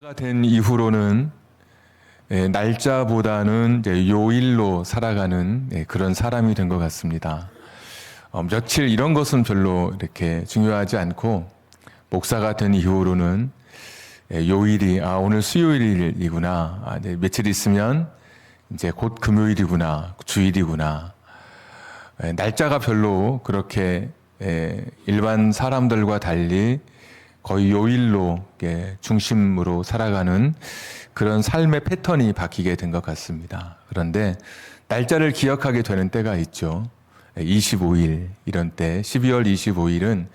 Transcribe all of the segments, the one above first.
가 된 이후로는 날짜보다는 이제 요일로 살아가는 그런 사람이 된 것 같습니다. 며칠 이런 것은 별로 이렇게 중요하지 않고 목사가 된 이후로는 요일이 오늘 수요일이구나, 이제 며칠 있으면 이제 곧 금요일이구나, 주일이구나. 날짜가 별로 그렇게 일반 사람들과 달리 거의 요일로 중심으로 살아가는 그런 삶의 패턴이 바뀌게 된 것 같습니다. 그런데 날짜를 기억하게 되는 때가 있죠. 25일 이런 때, 12월 25일은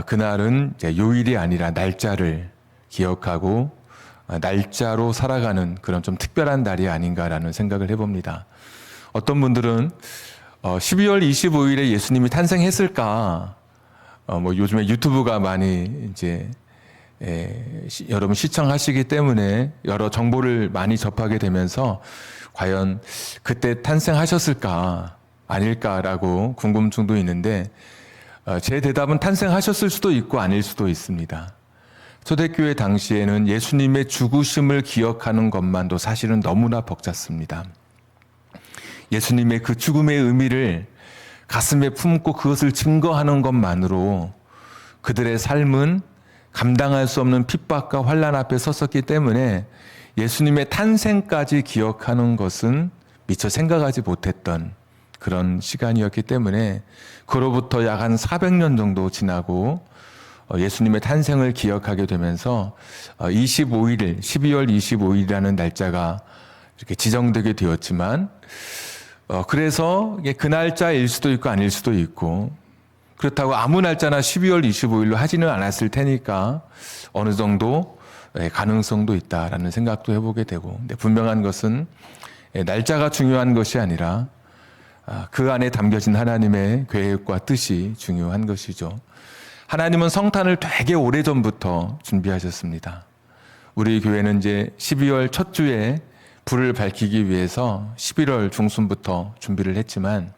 그날은 요일이 아니라 날짜를 기억하고 날짜로 살아가는 그런 좀 특별한 날이 아닌가라는 생각을 해봅니다. 어떤 분들은 12월 25일에 예수님이 탄생했을까? 요즘에 유튜브가 많이 이제 여러분 시청하시기 때문에 여러 정보를 많이 접하게 되면서 과연 그때 탄생하셨을까 아닐까라고 궁금증도 있는데 제 대답은 탄생하셨을 수도 있고 아닐 수도 있습니다. 초대교회 당시에는 예수님의 죽으심을 기억하는 것만도 사실은 너무나 벅찼습니다. 예수님의 그 죽음의 의미를 가슴에 품고 그것을 증거하는 것만으로 그들의 삶은 감당할 수 없는 핍박과 환난 앞에 섰었기 때문에 예수님의 탄생까지 기억하는 것은 미처 생각하지 못했던 그런 시간이었기 때문에 그로부터 약 한 400년 정도 지나고 예수님의 탄생을 기억하게 되면서 25일, 12월 25일이라는 날짜가 이렇게 지정되게 되었지만 그래서 그 날짜일 수도 있고 아닐 수도 있고 그렇다고 아무 날짜나 12월 25일로 하지는 않았을 테니까 어느 정도 가능성도 있다라는 생각도 해보게 되고 근데 분명한 것은 날짜가 중요한 것이 아니라 그 안에 담겨진 하나님의 계획과 뜻이 중요한 것이죠. 하나님은 성탄을 되게 오래전부터 준비하셨습니다. 우리 교회는 이제 12월 첫 주에 불을 밝히기 위해서 11월 중순부터 준비를 했지만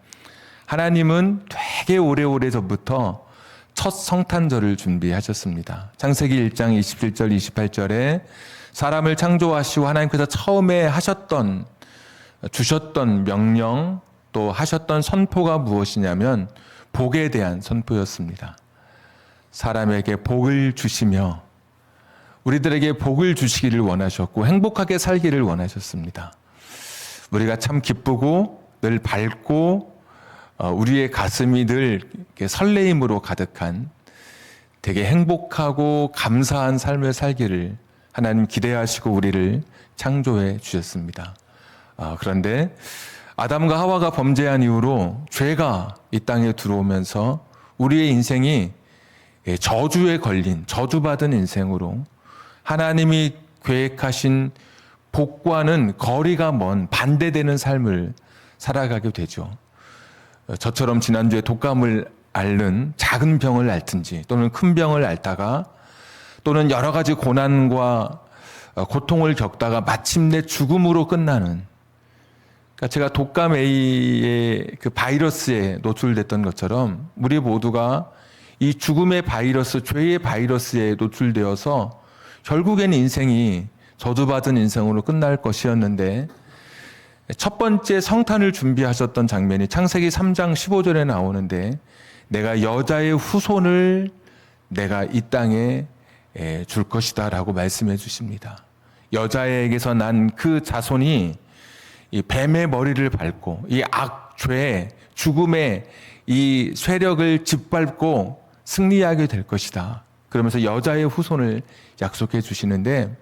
하나님은 되게 오래오래 전부터 첫 성탄절을 준비하셨습니다. 창세기 1장 27절 28절에 사람을 창조하시고 하나님께서 처음에 주셨던 명령 또 하셨던 선포가 무엇이냐면 복에 대한 선포였습니다. 사람에게 복을 주시며 우리들에게 복을 주시기를 원하셨고 행복하게 살기를 원하셨습니다. 우리가 참 기쁘고 늘 밝고 우리의 가슴이 늘 설레임으로 가득한 되게 행복하고 감사한 삶을 살기를 하나님 기대하시고 우리를 창조해 주셨습니다. 그런데 아담과 하와가 범죄한 이후로 죄가 이 땅에 들어오면서 우리의 인생이 저주에 걸린 저주받은 인생으로 하나님이 계획하신 복과는 거리가 먼 반대되는 삶을 살아가게 되죠. 저처럼 지난주에 독감을 앓는 작은 병을 앓든지 또는 큰 병을 앓다가 또는 여러 가지 고난과 고통을 겪다가 마침내 죽음으로 끝나는 그러니까 제가 독감 A의 그 바이러스에 노출됐던 것처럼 우리 모두가 이 죽음의 바이러스, 죄의 바이러스에 노출되어서 결국에는 인생이 저주받은 인생으로 끝날 것이었는데 첫 번째 성탄을 준비하셨던 장면이 창세기 3장 15절에 나오는데 내가 여자의 후손을 내가 이 땅에 줄 것이다 라고 말씀해 주십니다. 여자에게서 난 그 자손이 이 뱀의 머리를 밟고 이 악죄, 죽음의 이 세력을 짓밟고 승리하게 될 것이다. 그러면서 여자의 후손을 약속해 주시는데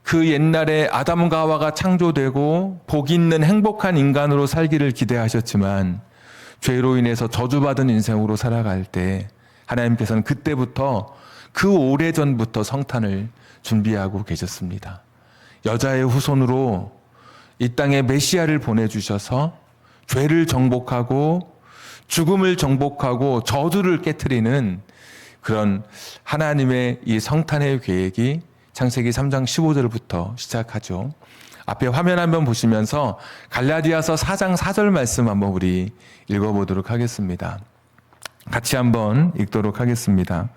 그 옛날에 아담과 하와가 창조되고 복 있는 행복한 인간으로 살기를 기대하셨지만 죄로 인해서 저주받은 인생으로 살아갈 때 하나님께서는 그때부터 그 오래전부터 성탄을 준비하고 계셨습니다. 여자의 후손으로 이 땅에 메시아를 보내주셔서 죄를 정복하고 죽음을 정복하고 저주를 깨트리는 그런 하나님의 이 성탄의 계획이 창세기 3장 15절부터 시작하죠. 앞에 화면 한번 보시면서 갈라디아서 4장 4절 말씀 한번 우리 읽어보도록 하겠습니다. 같이 한번 읽도록 하겠습니다.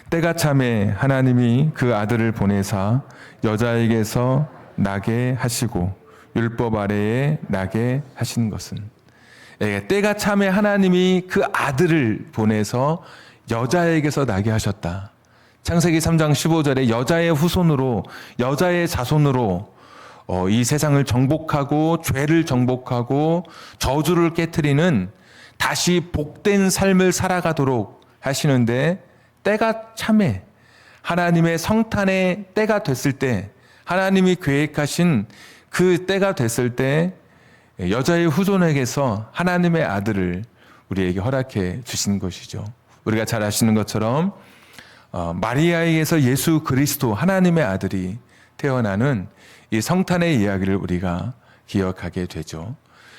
때가 참에 하나님이 그 아들을 보내사 여자에게서 나게 하시고 율법 아래에 나게 하신 것은, 때가 참에 하나님이 그 아들을 보내서 여자에게서 나게 하셨다. 창세기 3장 15절에 여자의 후손으로, 여자의 자손으로 이 세상을 정복하고 죄를 정복하고 저주를 깨트리는 다시 복된 삶을 살아가도록 하시는데, 때가 참에 하나님의 성탄의 때가 됐을 때, 하나님이 계획하신 그 때가 됐을 때 여자의 후손에게서 하나님의 아들을 우리에게 허락해 주신 것이죠. 우리가 잘 아시는 것처럼 마리아에게서 예수 그리스도 하나님의 아들이 태어나는 이 성탄의 이야기를 우리가 기억하게 되죠.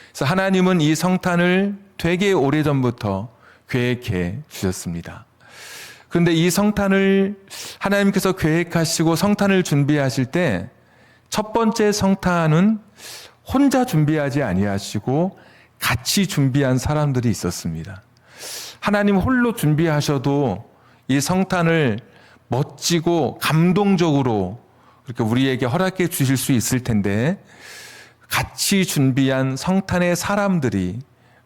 그래서 하나님은 이 성탄을 되게 오래전부터 계획해 주셨습니다. 그런데 이 성탄을 하나님께서 계획하시고 성탄을 준비하실 때 첫 번째 성탄은 혼자 준비하지 아니하시고 같이 준비한 사람들이 있었습니다. 하나님 홀로 준비하셔도 이 성탄을 멋지고 감동적으로 그렇게 우리에게 허락해 주실 수 있을 텐데, 같이 준비한 성탄의 사람들이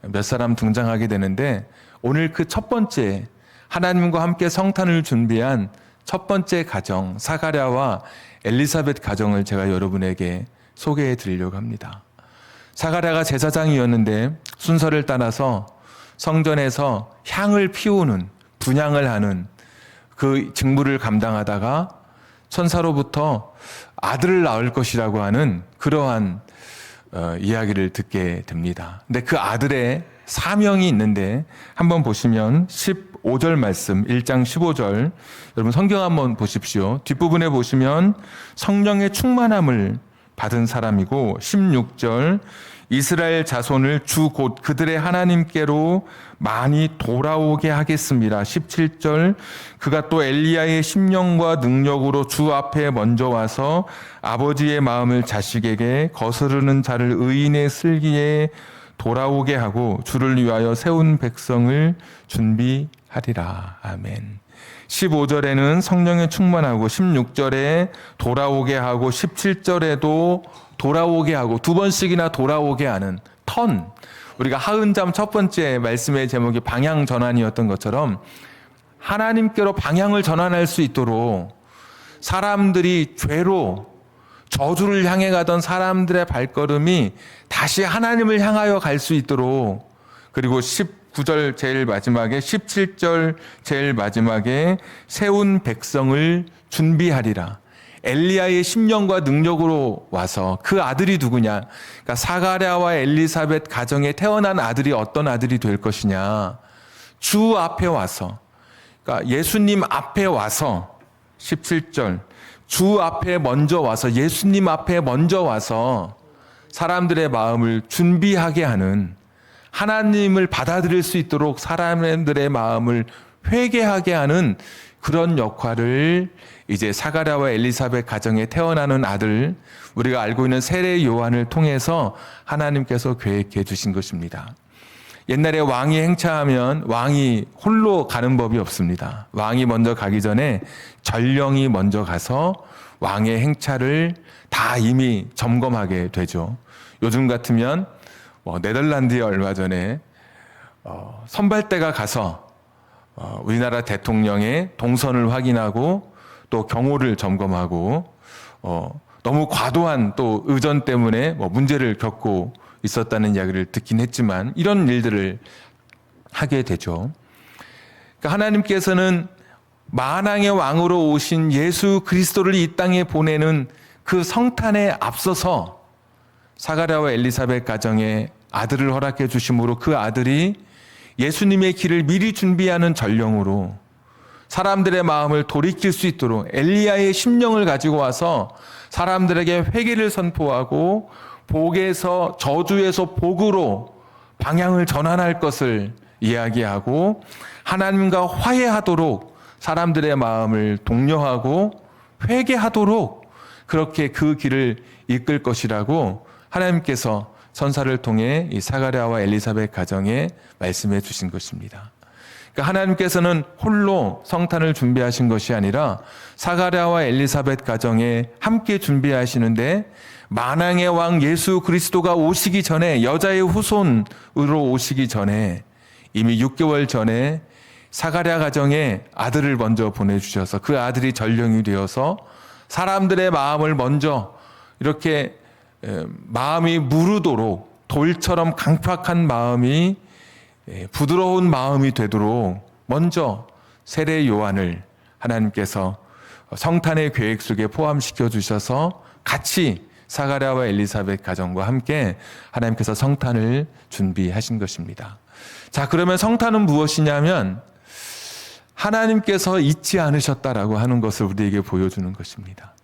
몇 사람 등장하게 되는데, 오늘 그 첫 번째 하나님과 함께 성탄을 준비한 첫 번째 가정, 사가랴와 엘리사벳 가정을 제가 여러분에게 소개해 드리려고 합니다. 사가랴가 제사장이었는데 순서를 따라서 성전에서 향을 피우는, 분향을 하는 그 직무를 감당하다가 천사로부터 아들을 낳을 것이라고 하는 그러한 이야기를 듣게 됩니다. 근데 그 아들의 사명이 있는데, 한번 보시면 15절 말씀, 1장 15절, 여러분 성경 한번 보십시오. 뒷부분에 보시면 성령의 충만함을 받은 사람이고, 16절, 이스라엘 자손을 주 곧 그들의 하나님께로 많이 돌아오게 하겠습니다. 17절, 그가 또 엘리야의 심령과 능력으로 주 앞에 먼저 와서 아버지의 마음을 자식에게, 거스르는 자를 의인의 슬기에 돌아오게 하고 주를 위하여 세운 백성을 준비하리라. 아멘. 15절에는 성령에 충만하고, 16절에 돌아오게 하고, 17절에도 돌아오게 하고, 두 번씩이나 돌아오게 하는 턴. 우리가 하은잠 첫 번째 말씀의 제목이 방향 전환이었던 것처럼, 하나님께로 방향을 전환할 수 있도록 사람들이 죄로 저주를 향해 가던 사람들의 발걸음이 다시 하나님을 향하여 갈 수 있도록, 그리고 19절 제일 마지막에, 17절 제일 마지막에 세운 백성을 준비하리라. 엘리야의 심령과 능력으로 와서, 그 아들이 누구냐? 그러니까 사가랴와 엘리사벳 가정에 태어난 아들이 어떤 아들이 될 것이냐? 주 앞에 와서, 그러니까 예수님 앞에 와서, 17절, 주 앞에 먼저 와서, 예수님 앞에 먼저 와서 사람들의 마음을 준비하게 하는, 하나님을 받아들일 수 있도록 사람들의 마음을 회개하게 하는 그런 역할을 이제 사가랴와 엘리사벳 가정에 태어나는 아들, 우리가 알고 있는 세례 요한을 통해서 하나님께서 계획해 주신 것입니다. 옛날에 왕이 행차하면 왕이 홀로 가는 법이 없습니다. 왕이 먼저 가기 전에 전령이 먼저 가서 왕의 행차를 다 이미 점검하게 되죠. 요즘 같으면 네덜란드에 얼마 전에 선발대가 가서 우리나라 대통령의 동선을 확인하고 또 경호를 점검하고, 너무 과도한 또 의전 때문에 문제를 겪고 있었다는 이야기를 듣긴 했지만, 이런 일들을 하게 되죠. 그러니까 하나님께서는 만왕의 왕으로 오신 예수 그리스도를 이 땅에 보내는 그 성탄에 앞서서 사가랴와 엘리사벳 가정에 아들을 허락해 주심으로, 그 아들이 예수님의 길을 미리 준비하는 전령으로 사람들의 마음을 돌이킬 수 있도록 엘리야의 심령을 가지고 와서 사람들에게 회개를 선포하고, 복에서 저주에서 복으로 방향을 전환할 것을 이야기하고, 하나님과 화해하도록 사람들의 마음을 독려하고 회개하도록 그렇게 그 길을 이끌 것이라고 하나님께서 선사를 통해 이 사가랴와 엘리사벳 가정에 말씀해 주신 것입니다. 그러니까 하나님께서는 홀로 성탄을 준비하신 것이 아니라 사가랴와 엘리사벳 가정에 함께 준비하시는데, 만왕의 왕 예수 그리스도가 오시기 전에, 여자의 후손으로 오시기 전에 이미 6개월 전에 사가랴 가정에 아들을 먼저 보내주셔서 그 아들이 전령이 되어서 사람들의 마음을 먼저 이렇게 마음이 무르도록, 돌처럼 강팍한 마음이 부드러운 마음이 되도록 먼저 세례 요한을 하나님께서 성탄의 계획 속에 포함시켜 주셔서 같이 사가랴와 엘리사벳 가정과 함께 하나님께서 성탄을 준비하신 것입니다. 자, 그러면 성탄은 무엇이냐면 하나님께서 잊지 않으셨다라고 하는 것을 우리에게 보여주는 것입니다.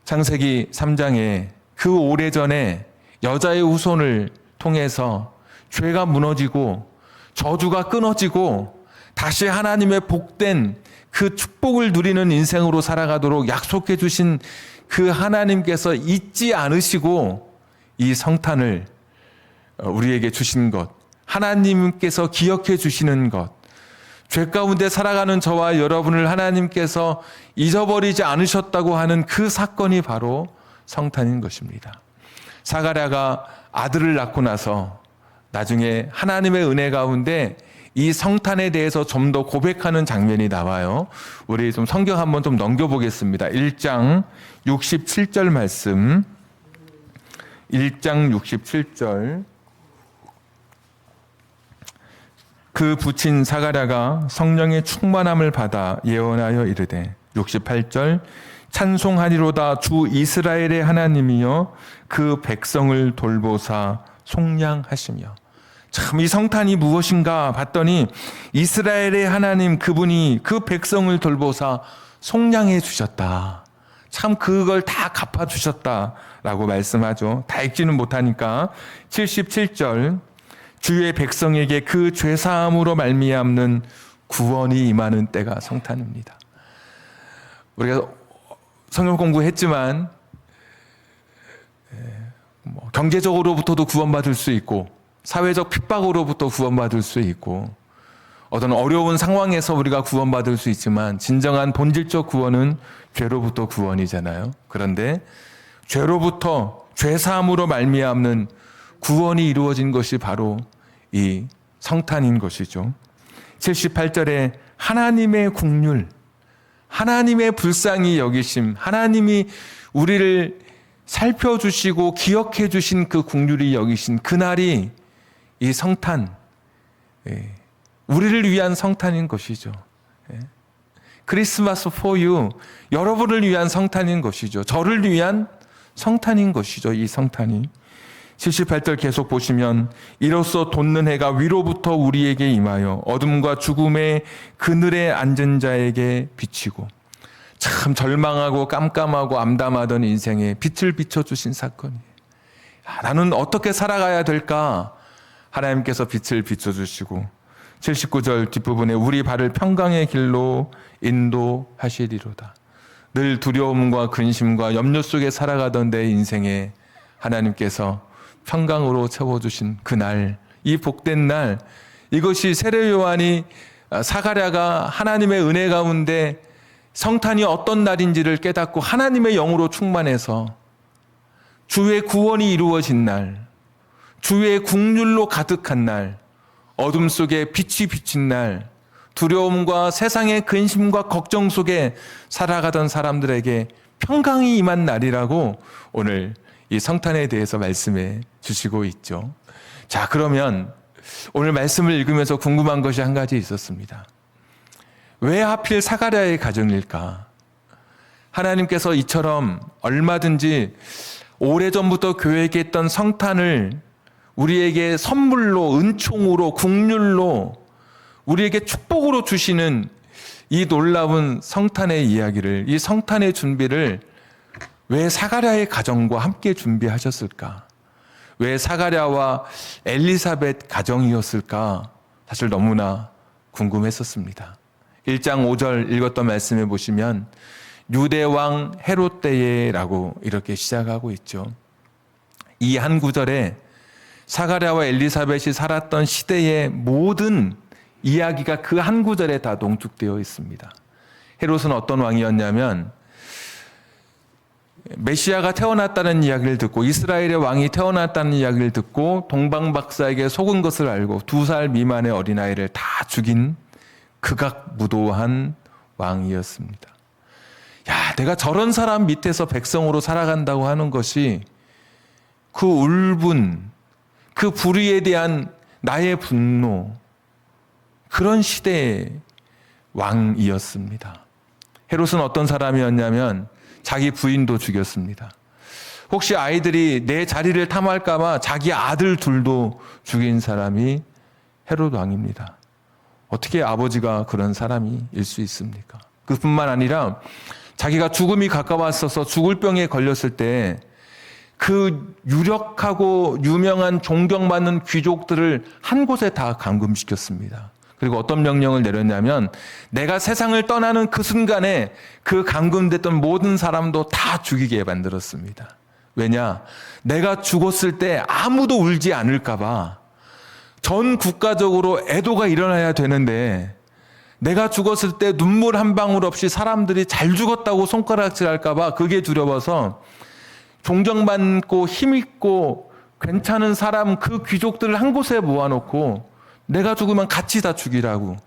창세기 3장에 그 오래전에 여자의 후손을 통해서 죄가 무너지고 저주가 끊어지고 다시 하나님의 복된 그 축복을 누리는 인생으로 살아가도록 약속해 주신 그 하나님께서 잊지 않으시고 이 성탄을 우리에게 주신 것, 하나님께서 기억해 주시는 것, 죄 가운데 살아가는 저와 여러분을 하나님께서 잊어버리지 않으셨다고 하는 그 사건이 바로 성탄인 것입니다. 사가랴가 아들을 낳고 나서 나중에 하나님의 은혜 가운데 이 성탄에 대해서 좀 더 고백하는 장면이 나와요. 우리 좀 성경 한번 좀 넘겨보겠습니다. 1장 67절 말씀. 1장 67절. 그 부친 사가랴가 성령의 충만함을 받아 예언하여 이르되 68절 찬송하리로다 주 이스라엘의 하나님이여 그 백성을 돌보사 속량하시며. 참, 이 성탄이 무엇인가 봤더니 이스라엘의 하나님, 그분이 그 백성을 돌보사 속량해 주셨다. 참, 그걸 다 갚아주셨다라고 말씀하죠. 다 읽지는 못하니까. 77절 주의 백성에게 그 죄사함으로 말미암는 구원이 임하는 때가 성탄입니다. 우리가 성경 공부했지만 경제적으로부터도 구원받을 수 있고 사회적 핍박으로부터 구원받을 수 있고 어떤 어려운 상황에서 우리가 구원받을 수 있지만 진정한 본질적 구원은 죄로부터 구원이잖아요. 그런데 죄로부터 죄사함으로 말미암는 구원이 이루어진 것이 바로 이 성탄인 것이죠. 78절에 하나님의 긍휼, 하나님의 불쌍히 여기심, 하나님이 우리를 살펴주시고 기억해 주신 그 긍휼이 여기신 그날이 이 성탄, 우리를 위한 성탄인 것이죠. 크리스마스 for you, 여러분을 위한 성탄인 것이죠. 저를 위한 성탄인 것이죠. 이 성탄이. 78절 계속 보시면 이로써 돋는 해가 위로부터 우리에게 임하여 어둠과 죽음의 그늘에 앉은 자에게 비치고. 참 절망하고 깜깜하고 암담하던 인생에 빛을 비춰주신 사건이에요. 나는 어떻게 살아가야 될까? 하나님께서 빛을 비춰주시고 79절 뒷부분에 우리 발을 평강의 길로 인도하시리로다. 늘 두려움과 근심과 염려 속에 살아가던 내 인생에 하나님께서 평강으로 채워주신 그날, 이 복된 날, 이것이 세례 요한이 사가랴가 하나님의 은혜 가운데 성탄이 어떤 날인지를 깨닫고 하나님의 영으로 충만해서 주의 구원이 이루어진 날, 주의 긍휼로 가득한 날, 어둠 속에 빛이 비친 날, 두려움과 세상의 근심과 걱정 속에 살아가던 사람들에게 평강이 임한 날이라고 오늘 이 성탄에 대해서 말씀해 주시고 있죠. 자, 그러면 오늘 말씀을 읽으면서 궁금한 것이 한 가지 있었습니다. 왜 하필 사가랴의 가정일까? 하나님께서 이처럼 얼마든지 오래전부터 계획했던 성탄을 우리에게 선물로, 은총으로, 긍휼로, 우리에게 축복으로 주시는 이 놀라운 성탄의 이야기를, 이 성탄의 준비를 왜 사가랴의 가정과 함께 준비하셨을까? 왜 사가랴와 엘리사벳 가정이었을까? 사실 너무나 궁금했었습니다. 1장 5절 읽었던 말씀에 보시면 유대왕 헤롯 때에라고 이렇게 시작하고 있죠. 이 한 구절에 사가랴와 엘리사벳이 살았던 시대의 모든 이야기가 그 한 구절에 다 농축되어 있습니다. 헤롯은 어떤 왕이었냐면 메시아가 태어났다는 이야기를 듣고 이스라엘의 왕이 태어났다는 이야기를 듣고 동방박사에게 속은 것을 알고 2살 미만의 어린아이를 다 죽인 극악무도한 왕이었습니다. 야, 내가 저런 사람 밑에서 백성으로 살아간다고 하는 것이 그 울분, 그 불의에 대한 나의 분노, 그런 시대의 왕이었습니다. 헤롯은 어떤 사람이었냐면 자기 부인도 죽였습니다. 혹시 아이들이 내 자리를 탐할까 봐 자기 아들 둘도 죽인 사람이 헤롯 왕입니다. 어떻게 아버지가 그런 사람일 수 있습니까? 그뿐만 아니라 자기가 죽음이 가까웠어서 죽을 병에 걸렸을 때 그 유력하고 유명한 존경받는 귀족들을 한 곳에 다 감금시켰습니다. 그리고 어떤 명령을 내렸냐면 내가 세상을 떠나는 그 순간에 그 감금됐던 모든 사람도 다 죽이게 만들었습니다. 왜냐? 내가 죽었을 때 아무도 울지 않을까 봐 전 국가적으로 애도가 일어나야 되는데 내가 죽었을 때 눈물 한 방울 없이 사람들이 잘 죽었다고 손가락질할까 봐 그게 두려워서 존경받고 힘있고 괜찮은 사람 그 귀족들을 한 곳에 모아놓고 내가 죽으면 같이 다 죽이라고.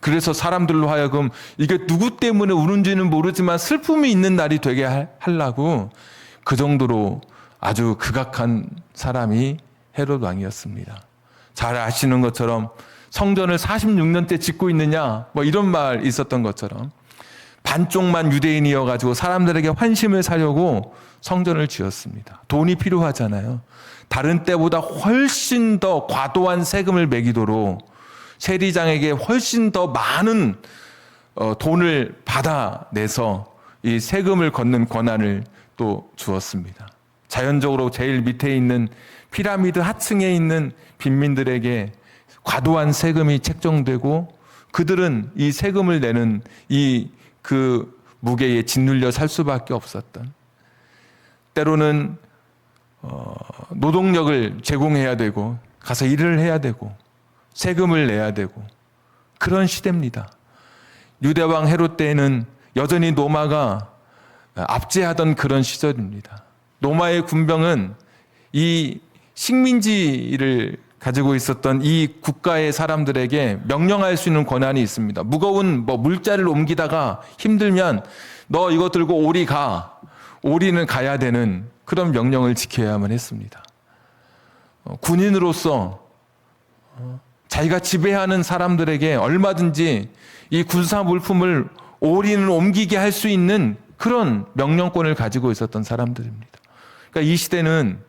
그래서 사람들로 하여금 이게 누구 때문에 우는지는 모르지만 슬픔이 있는 날이 되게 하려고 그 정도로 아주 극악한 사람이 헤롯 왕이었습니다. 잘 아시는 것처럼 성전을 46년째 짓고 있느냐 뭐 이런 말 있었던 것처럼 반쪽만 유대인이어가지고 사람들에게 환심을 사려고 성전을 지었습니다. 돈이 필요하잖아요. 다른 때보다 훨씬 더 과도한 세금을 매기도록 세리장에게 훨씬 더 많은 돈을 받아내서 이 세금을 걷는 권한을 또 주었습니다. 자연적으로 제일 밑에 있는 피라미드 하층에 있는 빈민들에게 과도한 세금이 책정되고 그들은 이 세금을 내는 그 무게에 짓눌려 살 수밖에 없었던, 때로는 노동력을 제공해야 되고 가서 일을 해야 되고 세금을 내야 되고 그런 시대입니다. 유대왕 헤롯 때에는 여전히 로마가 압제하던 그런 시절입니다. 로마의 군병은 이 식민지를 가지고 있었던 이 국가의 사람들에게 명령할 수 있는 권한이 있습니다. 무거운 물자를 옮기다가 힘들면 너 이거 들고 오리 가. 오리는 가야 되는 그런 명령을 지켜야만 했습니다. 군인으로서 자기가 지배하는 사람들에게 얼마든지 이 군사 물품을 오리는 옮기게 할 수 있는 그런 명령권을 가지고 있었던 사람들입니다. 그러니까 이 시대는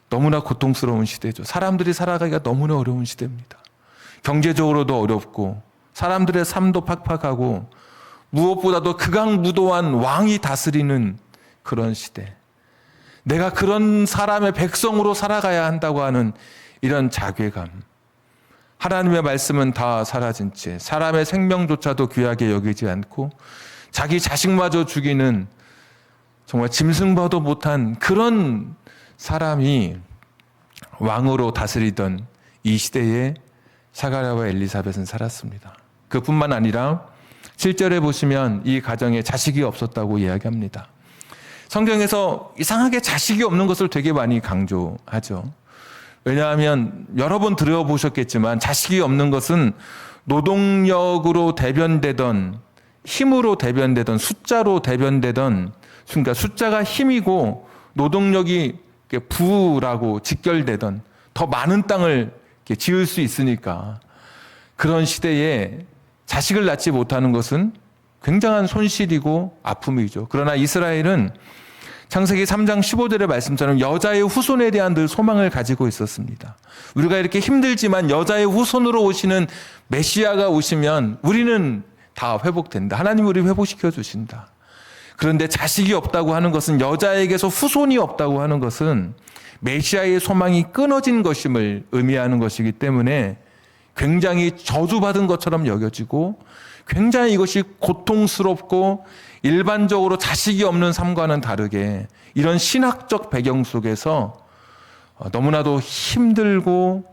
너무나 고통스러운 시대죠. 사람들이 살아가기가 너무나 어려운 시대입니다. 경제적으로도 어렵고 사람들의 삶도 팍팍하고 무엇보다도 극악무도한 왕이 다스리는 그런 시대. 내가 그런 사람의 백성으로 살아가야 한다고 하는 이런 자괴감. 하나님의 말씀은 다 사라진 채 사람의 생명조차도 귀하게 여기지 않고 자기 자식마저 죽이는 정말 짐승봐도 못한 그런 사람이 왕으로 다스리던 이 시대에 사가랴와 엘리사벳은 살았습니다. 그뿐만 아니라 7절에 보시면 이 가정에 자식이 없었다고 이야기합니다. 성경에서 이상하게 자식이 없는 것을 되게 많이 강조하죠. 왜냐하면 여러 번 들어보셨겠지만 자식이 없는 것은 노동력으로 대변되던, 힘으로 대변되던, 숫자로 대변되던, 그러니까 숫자가 힘이고 노동력이 부라고 직결되던 더 많은 땅을 지을 수 있으니까 그런 시대에 자식을 낳지 못하는 것은 굉장한 손실이고 아픔이죠. 그러나 이스라엘은 창세기 3장 15절의 말씀처럼 여자의 후손에 대한 늘 소망을 가지고 있었습니다. 우리가 이렇게 힘들지만 여자의 후손으로 오시는 메시아가 오시면 우리는 다 회복된다. 하나님 우리 회복시켜 주신다. 그런데 자식이 없다고 하는 것은, 여자에게서 후손이 없다고 하는 것은 메시아의 소망이 끊어진 것임을 의미하는 것이기 때문에 굉장히 저주받은 것처럼 여겨지고 굉장히 이것이 고통스럽고 일반적으로 자식이 없는 삶과는 다르게 이런 신학적 배경 속에서 너무나도 힘들고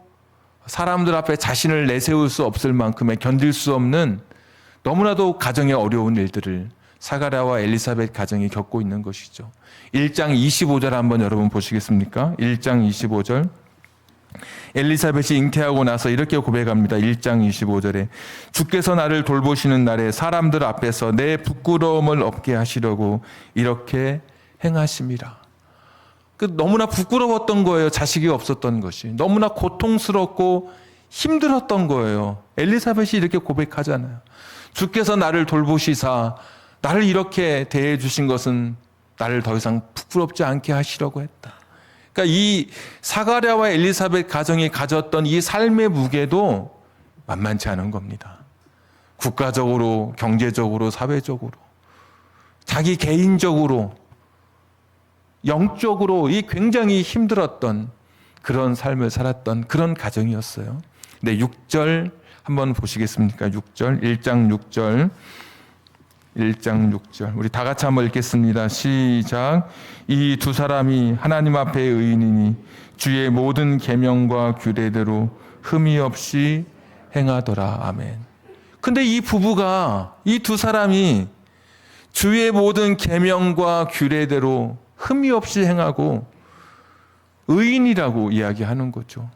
사람들 앞에 자신을 내세울 수 없을 만큼의 견딜 수 없는 너무나도 가정의 어려운 일들을 사가랴와 엘리사벳 가정이 겪고 있는 것이죠. 1장 25절 한번 여러분 보시겠습니까? 1장 25절. 엘리사벳이 잉태하고 나서 이렇게 고백합니다. 1장 25절에 주께서 나를 돌보시는 날에 사람들 앞에서 내 부끄러움을 없게 하시려고 이렇게 행하심이라. 너무나 부끄러웠던 거예요. 자식이 없었던 것이. 너무나 고통스럽고 힘들었던 거예요. 엘리사벳이 이렇게 고백하잖아요. 주께서 나를 돌보시사 나를 이렇게 대해 주신 것은 나를 더 이상 부끄럽지 않게 하시려고 했다. 그러니까 이 사가랴와 엘리사벳 가정이 가졌던 이 삶의 무게도 만만치 않은 겁니다. 국가적으로, 경제적으로, 사회적으로, 자기 개인적으로, 영적으로 이 굉장히 힘들었던 그런 삶을 살았던 그런 가정이었어요. 네, 6절 한번 보시겠습니까? 6절, 1장 6절. 1장 6절. 우리 다 같이 한번 읽겠습니다. 시작. 이 두 사람이 하나님 앞에 의인이니 주의 모든 계명과 규례대로 흠이 없이 행하더라. 아멘. 근데 이 부부가, 이 두 사람이 주의 모든 계명과 규례대로 흠이 없이 행하고 의인이라고 이야기하는 거죠.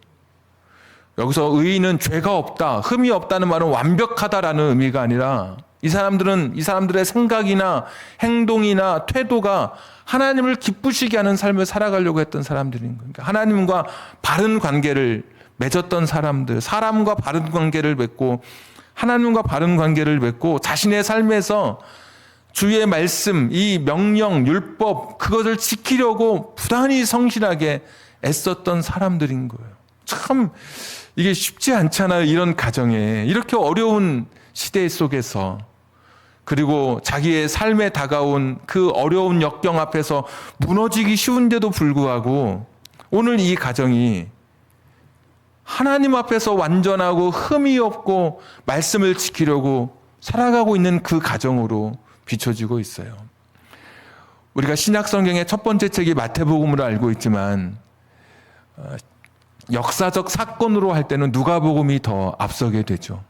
여기서 의인은 죄가 없다, 흠이 없다는 말은 완벽하다라는 의미가 아니라 이 사람들의 생각이나 행동이나 태도가 하나님을 기쁘시게 하는 삶을 살아가려고 했던 사람들인 거예요. 그러니까 하나님과 바른 관계를 맺었던 사람들, 사람과 바른 관계를 맺고 하나님과 바른 관계를 맺고 자신의 삶에서 주의 말씀, 이 명령, 율법, 그것을 지키려고 부단히 성실하게 애썼던 사람들인 거예요. 참 이게 쉽지 않잖아요. 이런 가정에, 이렇게 어려운 시대 속에서, 그리고 자기의 삶에 다가온 그 어려운 역경 앞에서 무너지기 쉬운데도 불구하고 오늘 이 가정이 하나님 앞에서 완전하고 흠이 없고 말씀을 지키려고 살아가고 있는 그 가정으로 비춰지고 있어요. 우리가 신약 성경의 첫 번째 책이 마태복음으로 알고 있지만 역사적 사건으로 할 때는 누가복음이 더 앞서게 되죠.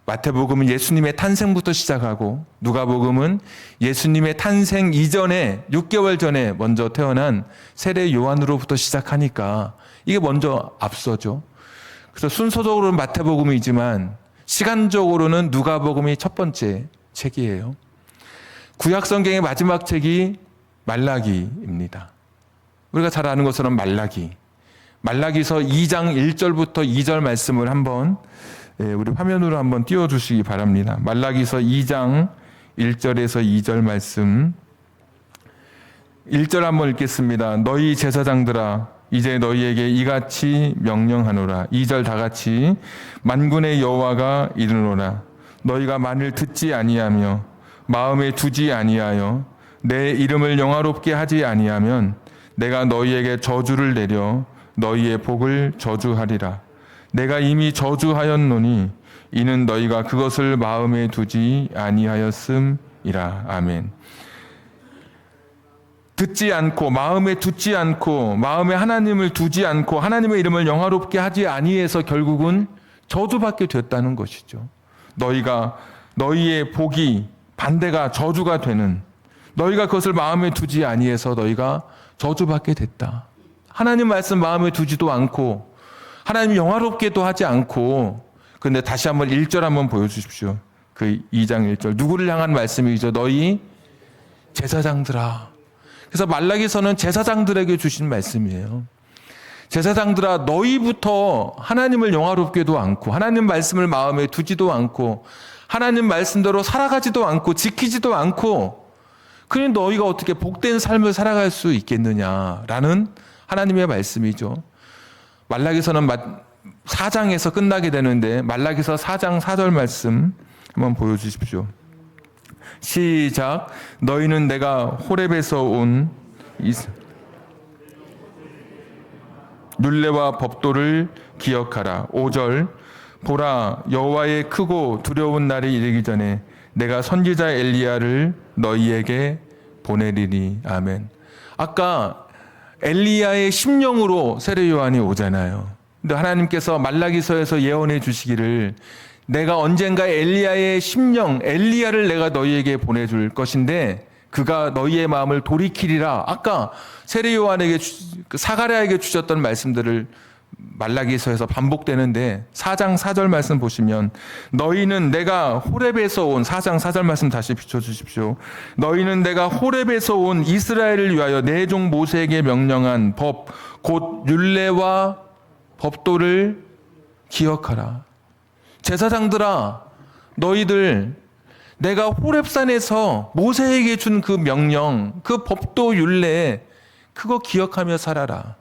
마태복음은 예수님의 탄생부터 시작하고 누가복음은 예수님의 탄생 이전에 6개월 전에 먼저 태어난 세례 요한으로부터 시작하니까 이게 먼저 앞서죠. 그래서 순서적으로는 마태복음이지만 시간적으로는 누가복음이 첫 번째 책이에요. 구약 성경의 마지막 책이 말라기입니다. 우리가 잘 아는 것처럼 말라기서 2장 1절부터 2절 말씀을 한번 우리 화면으로 한번 띄워주시기 바랍니다. 말라기서 2장 1절에서 2절 말씀 1절 한번 읽겠습니다. 너희 제사장들아 이제 너희에게 이같이 명령하노라. 2절 다 같이 만군의 여호와가 이르노라. 너희가 만일 듣지 아니하며 마음에 두지 아니하여 내 이름을 영화롭게 하지 아니하면 내가 너희에게 저주를 내려 너희의 복을 저주하리라. 내가 이미 저주하였노니 이는 너희가 그것을 마음에 두지 아니하였음이라. 아멘. 듣지 않고 마음에 두지 않고 마음에 하나님을 두지 않고 하나님의 이름을 영화롭게 하지 아니해서 결국은 저주받게 됐다는 것이죠. 너희가 너희의 복이 반대가 저주가 되는, 너희가 그것을 마음에 두지 아니해서 너희가 저주받게 됐다. 하나님 말씀 마음에 두지도 않고 하나님 영화롭게도 하지 않고. 그런데 다시 한번 1절 한번 보여주십시오. 그 2장 1절 누구를 향한 말씀이죠? 너희 제사장들아. 그래서 말라기서는 제사장들에게 주신 말씀이에요. 제사장들아 너희부터 하나님을 영화롭게도 않고 하나님 말씀을 마음에 두지도 않고 하나님 말씀대로 살아가지도 않고 지키지도 않고 그럼 너희가 어떻게 복된 삶을 살아갈 수 있겠느냐라는 하나님의 말씀이죠. 말라기서는 4장에서 끝나게 되는데 말라기서 4장 4절 말씀 한번 보여주십시오. 시작. 너희는 내가 호렙에서 온 율례와 법도를 기억하라. 5절. 보라 여호와의 크고 두려운 날이 이르기 전에 내가 선지자 엘리야를 너희에게 보내리니. 아멘. 아까 엘리야의 심령으로 세례 요한이 오잖아요. 근데 하나님께서 말라기서에서 예언해 주시기를 내가 언젠가 엘리야의 심령 엘리야를 내가 너희에게 보내줄 것인데 그가 너희의 마음을 돌이키리라. 아까 세례 요한에게 사가랴에게 주셨던 말씀들을 말라기서에서 반복되는데 4장 4절 말씀 보시면 너희는 내가 호렙에서 온 4장 4절 말씀 다시 비춰주십시오. 너희는 내가 호렙에서 온 이스라엘을 위하여 내 종 모세에게 명령한 법 곧 율례와 법도를 기억하라. 제사장들아 너희들 내가 호렙산에서 모세에게 준 그 명령 그 법도 율례 그거 기억하며 살아라.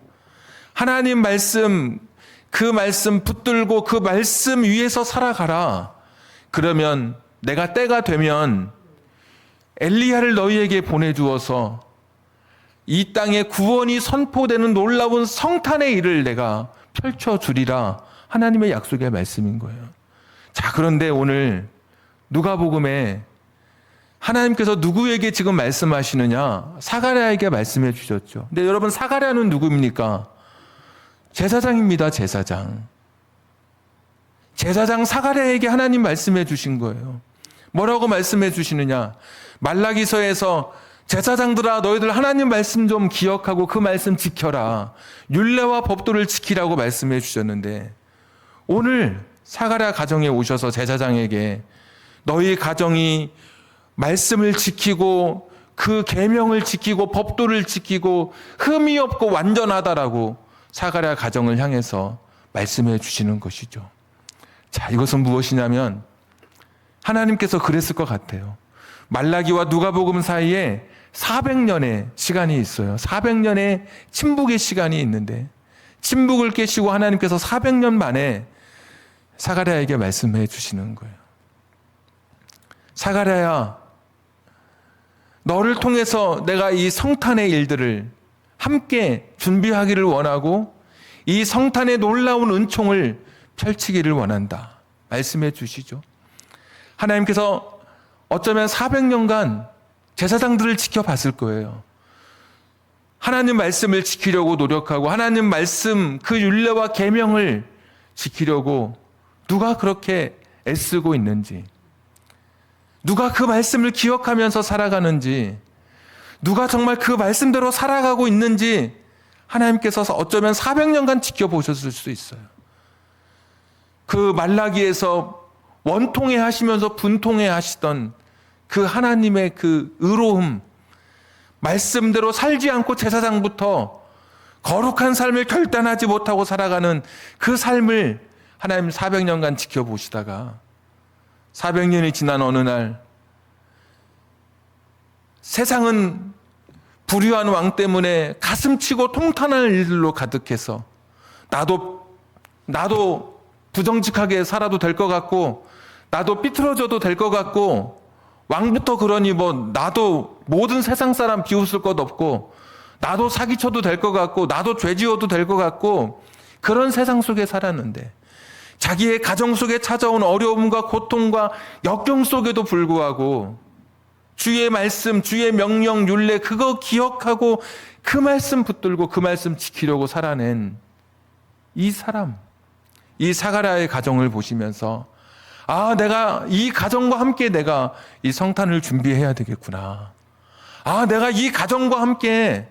하나님 말씀 그 말씀 붙들고 그 말씀 위에서 살아가라. 그러면 내가 때가 되면 엘리야를 너희에게 보내주어서 이 땅에 구원이 선포되는 놀라운 성탄의 일을 내가 펼쳐주리라. 하나님의 약속의 말씀인 거예요. 자, 그런데 오늘 누가복음에 하나님께서 누구에게 지금 말씀하시느냐? 사가랴에게 말씀해 주셨죠. 근데 여러분 사가랴는 누구입니까? 제사장입니다. 제사장. 제사장 사가랴에게 하나님 말씀해 주신 거예요. 뭐라고 말씀해 주시느냐? 말라기서에서 제사장들아 너희들 하나님 말씀 좀 기억하고 그 말씀 지켜라. 율례와 법도를 지키라고 말씀해 주셨는데 오늘 사가랴 가정에 오셔서 제사장에게 너희 가정이 말씀을 지키고 그 계명을 지키고 법도를 지키고 흠이 없고 완전하다라고 사가랴 가정을 향해서 말씀해 주시는 것이죠. 자, 이것은 무엇이냐면 하나님께서 그랬을 것 같아요. 말라기와 누가복음 사이에 400년의 시간이 있어요. 400년의 침묵의 시간이 있는데 침묵을 깨시고 하나님께서 400년 만에 사가랴에게 말씀해 주시는 거예요. 사가랴야, 너를 통해서 내가 이 성탄의 일들을 함께 준비하기를 원하고 이 성탄의 놀라운 은총을 펼치기를 원한다. 말씀해 주시죠. 하나님께서 어쩌면 400년간 제사장들을 지켜봤을 거예요. 하나님 말씀을 지키려고 노력하고 하나님 말씀 그 율례와 계명을 지키려고 누가 그렇게 애쓰고 있는지, 누가 그 말씀을 기억하면서 살아가는지, 누가 정말 그 말씀대로 살아가고 있는지 하나님께서 어쩌면 400년간 지켜보셨을 수 있어요. 그 말라기에서 원통해 하시면서 분통해 하시던 그 하나님의 그 의로움, 말씀대로 살지 않고 제사장부터 거룩한 삶을 결단하지 못하고 살아가는 그 삶을 하나님 400년간 지켜보시다가 400년이 지난 어느 날 세상은 불의한 왕 때문에 가슴치고 통탄할 일들로 가득해서 나도 부정직하게 살아도 될 것 같고 나도 삐뚤어져도 될 것 같고 왕부터 그러니 뭐 나도 모든 세상 사람 비웃을 것 없고 나도 사기쳐도 될 것 같고 나도 죄지어도 될 것 같고 그런 세상 속에 살았는데 자기의 가정 속에 찾아온 어려움과 고통과 역경 속에도 불구하고 주의 말씀, 주의 명령, 율례 그거 기억하고 그 말씀 붙들고 그 말씀 지키려고 살아낸 이 사람, 이 사가랴의 가정을 보시면서 아, 내가 이 가정과 함께 내가 이 성탄을 준비해야 되겠구나. 아, 내가 이 가정과 함께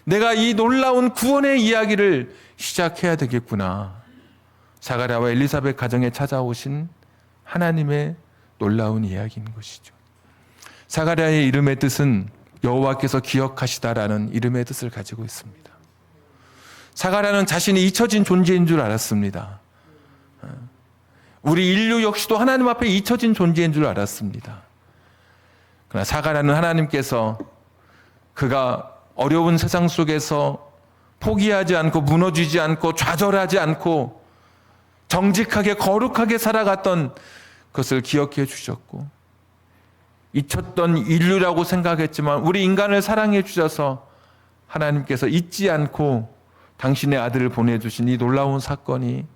내가 이 놀라운 구원의 이야기를 시작해야 되겠구나. 사가랴와 엘리사벳 가정에 찾아오신 하나님의 놀라운 이야기인 것이죠. 사가랴의 이름의 뜻은 여호와께서 기억하시다라는 이름의 뜻을 가지고 있습니다. 사가랴는 자신이 잊혀진 존재인 줄 알았습니다. 우리 인류 역시도 하나님 앞에 잊혀진 존재인 줄 알았습니다. 그러나 사가랴는 하나님께서 그가 어려운 세상 속에서 포기하지 않고 무너지지 않고 좌절하지 않고 정직하게 거룩하게 살아갔던 것을 기억해 주셨고 잊혔던 인류라고 생각했지만 우리 인간을 사랑해 주셔서 하나님께서 잊지 않고 당신의 아들을 보내주신 이 놀라운 사건이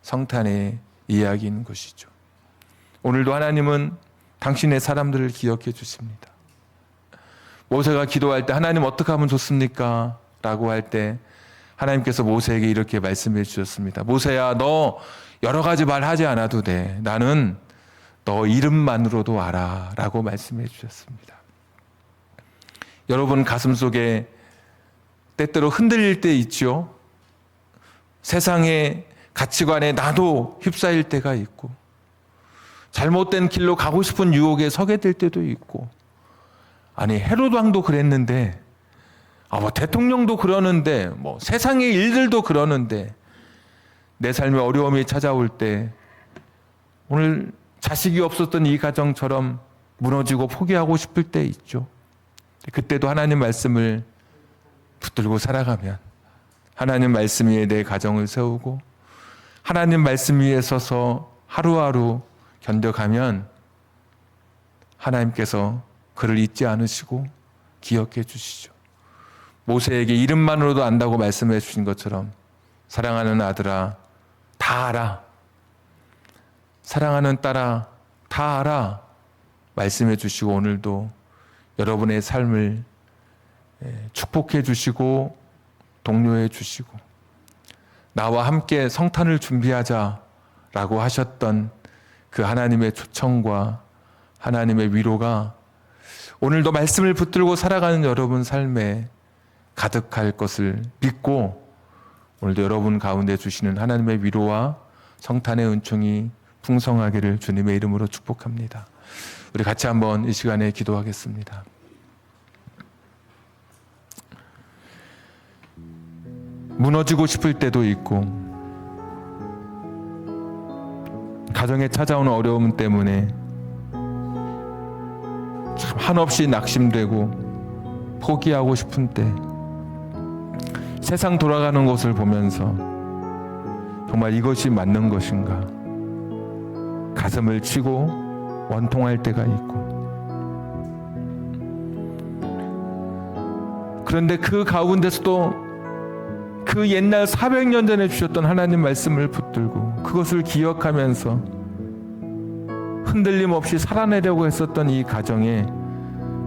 성탄의 이야기인 것이죠. 오늘도 하나님은 당신의 사람들을 기억해 주십니다. 모세가 기도할 때 하나님 어떻게 하면 좋습니까? 라고 할 때 하나님께서 모세에게 이렇게 말씀해 주셨습니다. 모세야, 너 여러 가지 말 하지 않아도 돼. 나는 너 이름만으로도 알아. 라고 말씀해 주셨습니다. 여러분 가슴 속에 때때로 흔들릴 때 있죠. 세상의 가치관에 나도 휩싸일 때가 있고, 잘못된 길로 가고 싶은 유혹에 서게 될 때도 있고, 아니 헤롯 왕도 그랬는데, 뭐 대통령도 그러는데, 뭐 세상의 일들도 그러는데, 내 삶에 어려움이 찾아올 때 오늘 자식이 없었던 이 가정처럼 무너지고 포기하고 싶을 때 있죠. 그때도 하나님 말씀을 붙들고 살아가면, 하나님 말씀 위에 내 가정을 세우고 하나님 말씀 위에 서서 하루하루 견뎌가면 하나님께서 그를 잊지 않으시고 기억해 주시죠. 모세에게 이름만으로도 안다고 말씀해 주신 것처럼, 사랑하는 아들아 다 알아, 사랑하는 딸아 다 알아 말씀해 주시고, 오늘도 여러분의 삶을 축복해 주시고 독려해 주시고, 나와 함께 성탄을 준비하자라고 하셨던 그 하나님의 초청과 하나님의 위로가 오늘도 말씀을 붙들고 살아가는 여러분 삶에 가득할 것을 믿고, 오늘도 여러분 가운데 주시는 하나님의 위로와 성탄의 은총이 풍성하기를 주님의 이름으로 축복합니다. 우리 같이 한번 이 시간에 기도하겠습니다. 무너지고 싶을 때도 있고, 가정에 찾아오는 어려움 때문에 참 한없이 낙심되고 포기하고 싶은 때, 세상 돌아가는 것을 보면서 정말 이것이 맞는 것인가 가슴을 치고 원통할 때가 있고, 그런데 그 가운데서도 그 옛날 400년 전에 주셨던 하나님 말씀을 붙들고 그것을 기억하면서 흔들림 없이 살아내려고 했었던 이 가정에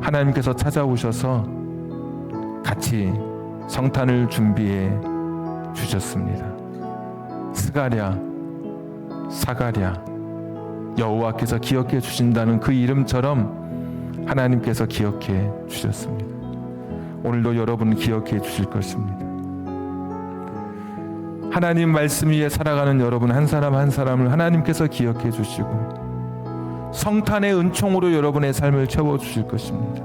하나님께서 찾아오셔서 같이 성탄을 준비해 주셨습니다. 스가랴, 사가랴, 여호와께서 기억해 주신다는 그 이름처럼 하나님께서 기억해 주셨습니다. 오늘도 여러분 기억해 주실 것입니다. 하나님 말씀 위에 살아가는 여러분 한 사람 한 사람을 하나님께서 기억해 주시고 성탄의 은총으로 여러분의 삶을 채워주실 것입니다.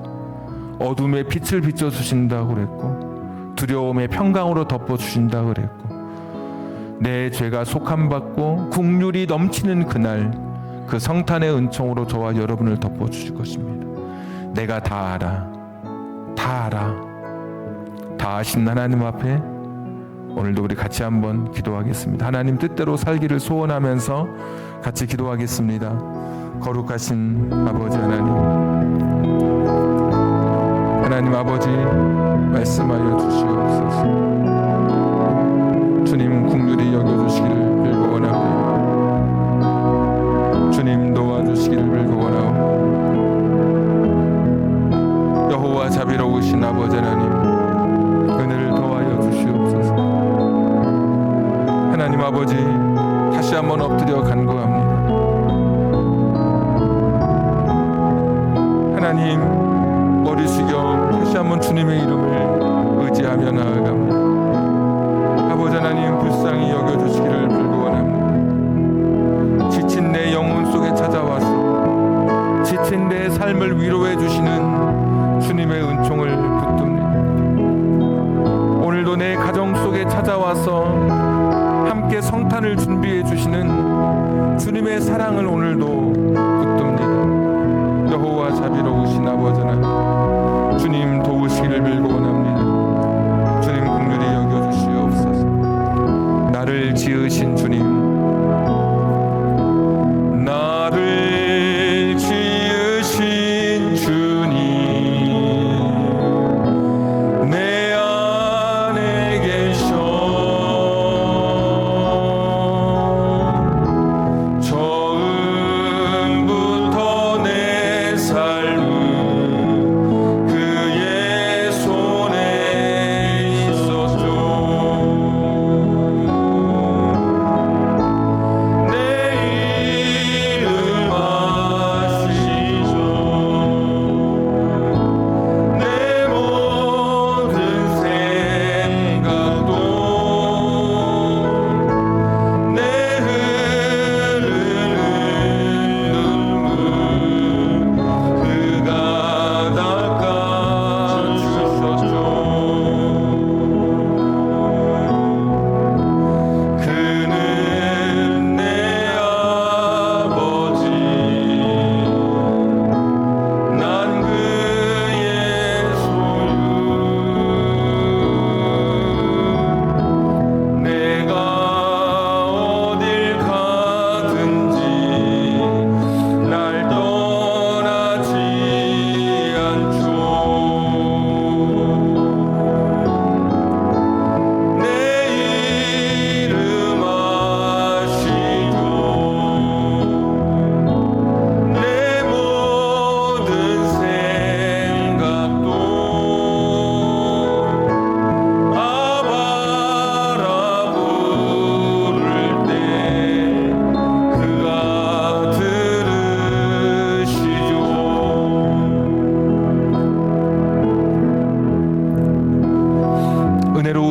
어둠의 빛을 비춰주신다고 그랬고, 두려움의 평강으로 덮어주신다고 그랬고, 내 죄가 속함받고 국률이 넘치는 그날 그 성탄의 은총으로 저와 여러분을 덮어주실 것입니다. 내가 다 알아, 다 알아, 다 아신 하나님 앞에 오늘도 우리 같이 한번 기도하겠습니다. 하나님 뜻대로 살기를 소원하면서 같이 기도하겠습니다. 거룩하신 아버지 하나님, 하나님 아버지 말씀하여 주시옵소서. 주님 긍휼히 여겨주시기를 빌고 원합니다. 주님 도와주시기를 빌고 원하옵니다. 여호와 자비로우신 아버지 하나님, 은혜를 더하여 주시옵소서. 하나님 아버지, 다시 한번 엎드려 간구합니다. 하나님, 머리 숙여 다시 한번 주님의 이름을 의지하며 나아갑니다. 아버지 하나님, 불쌍히 여겨주시기를 빌고 원합니다. 지친 내 영혼 속에 찾아와서 지친 내 삶을 위로해 주시는 주님의 은총을 붙듭니다. 오늘도 내 가정 속에 찾아와서 함께 성탄을 준비해 주시는 주님의 사랑을 오늘도 붙듭니다. 여호와 자비로우신 아버지 하나님, 주님 도우시기를 빌고 원합니다. 주님 긍휼히 여겨주시옵소서. 나를 지으신 주님, 나를 지으신 주님, 내 안에 계셔. 처음부터 내 삶을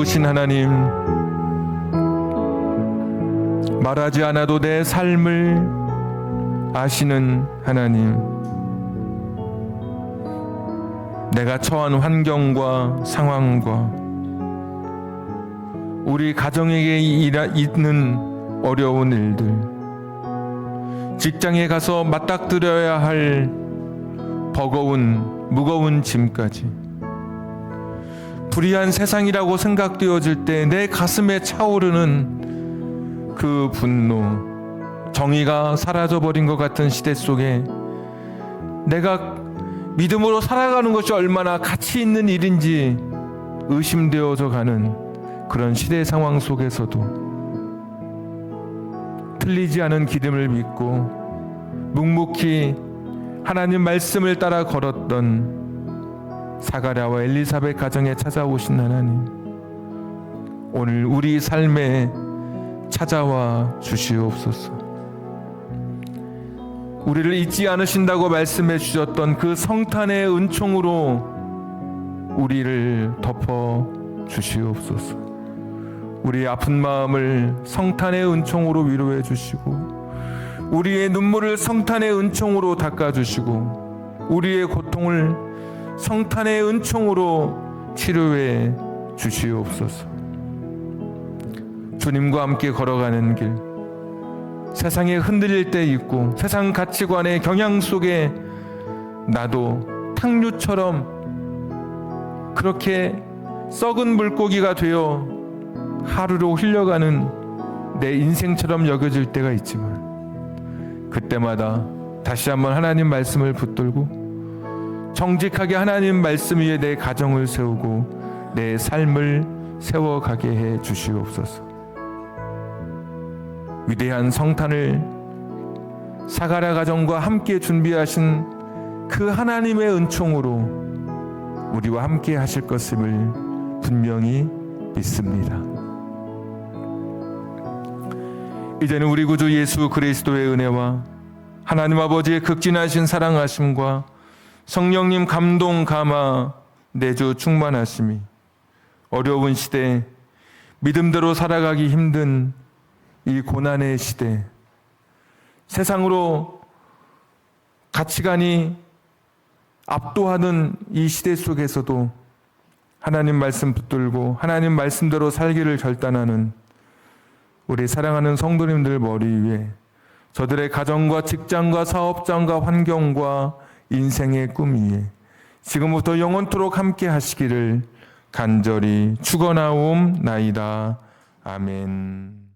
찾아오신 하나님, 말하지 않아도 내 삶을 아시는 하나님, 내가 처한 환경과 상황과 우리 가정에게 있는 어려운 일들, 직장에 가서 맞닥뜨려야 할 버거운 무거운 짐까지, 불의한 세상이라고 생각되어질 때 내 가슴에 차오르는 그 분노, 정의가 사라져버린 것 같은 시대 속에 내가 믿음으로 살아가는 것이 얼마나 가치 있는 일인지 의심되어져 가는 그런 시대 상황 속에서도 틀리지 않은 기름을 믿고 묵묵히 하나님 말씀을 따라 걸었던 사가랴와 엘리사벳 가정에 찾아오신 하나님, 오늘 우리 삶에 찾아와 주시옵소서. 우리를 잊지 않으신다고 말씀해 주셨던 그 성탄의 은총으로 우리를 덮어 주시옵소서. 우리의 아픈 마음을 성탄의 은총으로 위로해 주시고, 우리의 눈물을 성탄의 은총으로 닦아 주시고, 우리의 고통을 성탄의 은총으로 치료해 주시옵소서. 주님과 함께 걸어가는 길, 세상에 흔들릴 때 있고 세상 가치관의 경향 속에 나도 탕류처럼 그렇게 썩은 물고기가 되어 하루로 흘려가는 내 인생처럼 여겨질 때가 있지만, 그때마다 다시 한번 하나님 말씀을 붙들고 정직하게 하나님 말씀 위에 내 가정을 세우고 내 삶을 세워가게 해 주시옵소서. 위대한 성탄을 사가랴 가정과 함께 준비하신 그 하나님의 은총으로 우리와 함께 하실 것임을 분명히 믿습니다. 이제는 우리 구주 예수 그리스도의 은혜와 하나님 아버지의 극진하신 사랑하심과 성령님 감동 감화 내주 충만하심이 어려운 시대, 믿음대로 살아가기 힘든 이 고난의 시대, 세상으로 가치관이 압도하는 이 시대 속에서도 하나님 말씀 붙들고 하나님 말씀대로 살기를 결단하는 우리 사랑하는 성도님들 머리 위에 저들의 가정과 직장과 사업장과 환경과 인생의 꿈 위에 지금부터 영원토록 함께 하시기를 간절히 축원하옵나이다. 아멘.